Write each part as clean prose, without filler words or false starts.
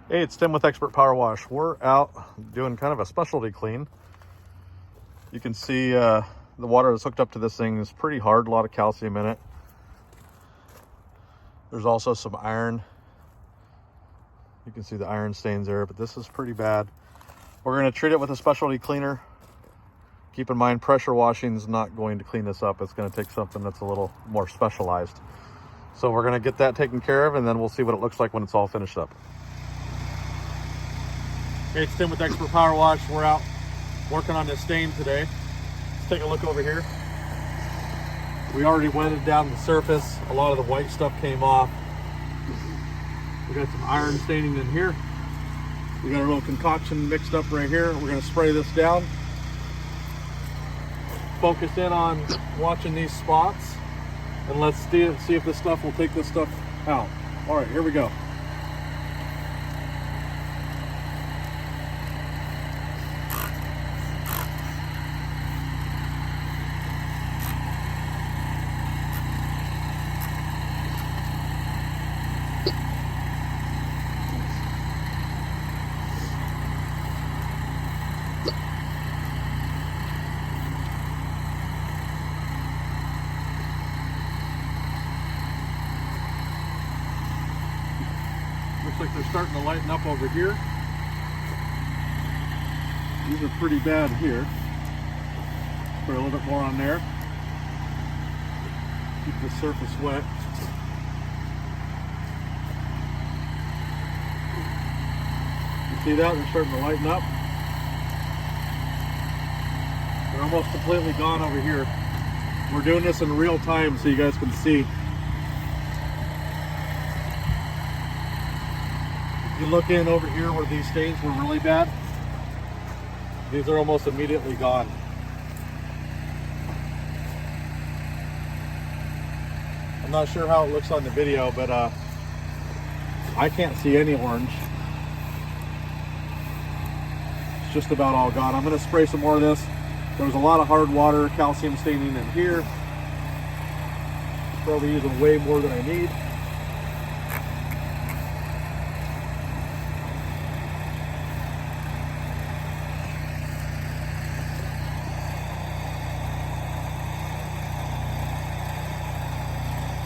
Hey, it's Tim with Expert Power Wash. We're out doing kind of a specialty clean. You can see the water that's hooked up to this thing is pretty hard, a lot of calcium in it. There's also some iron. You can see the iron stains there, but this is pretty bad. We're going to treat it with a specialty cleaner. Keep in mind, pressure washing is not going to clean this up. It's going to take something that's a little more specialized. So we're going to get that taken care of, and then we'll see what it looks like when it's all finished up. Hey, it's Tim with Expert Power Wash. We're out working on this stain today. Let's take a look over here. We already wetted down the surface. A lot of the white stuff came off. We got some iron staining in here. We got a little concoction mixed up right here. We're going to spray this down. Focus in on watching these spots, and let's see if this stuff will take this stuff out. All right, here we go. Looks like they're starting to lighten up over here. These are pretty bad here. Put a little bit more on there. Keep the surface wet. You see that? They're starting to lighten up. They're almost completely gone over here. We're doing this in real time so you guys can see. If you look in over here where these stains were really bad, these are almost immediately gone. I'm not sure how it looks on the video, but I can't see any orange. It's just about all gone. I'm going to spray some more of this. There was a lot of hard water, calcium staining in here. Probably using way more than I need.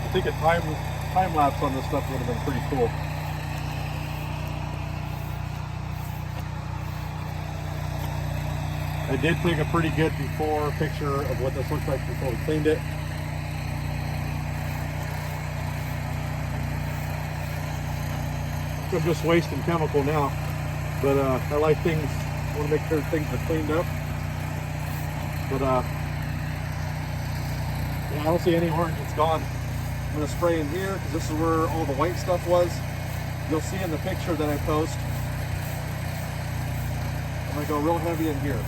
I think a time lapse on this stuff would have been pretty cool. I did take a pretty good before picture of what this looks like before we cleaned it. I'm just wasting chemical now, but I like things. I want to make sure things are cleaned up. But yeah, I don't see any orange. It's gone. I'm going to spray in here because this is where all the white stuff was. You'll see in the picture that I post. I'm going to go real heavy in here.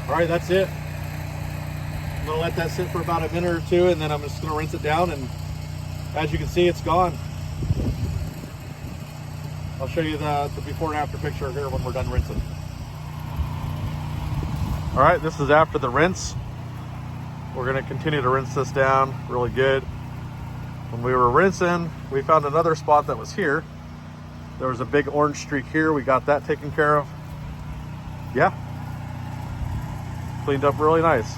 All right, that's it. I'm going to let that sit for about a minute or two, and then I'm just going to rinse it down, and as you can see, it's gone. I'll show you the before and after picture here when we're done rinsing. All right, this is after the rinse. We're going to continue to rinse this down really good. When we were rinsing, we found another spot that was here. There was a big orange streak here. We got that taken care of. Yeah, cleaned up really nice.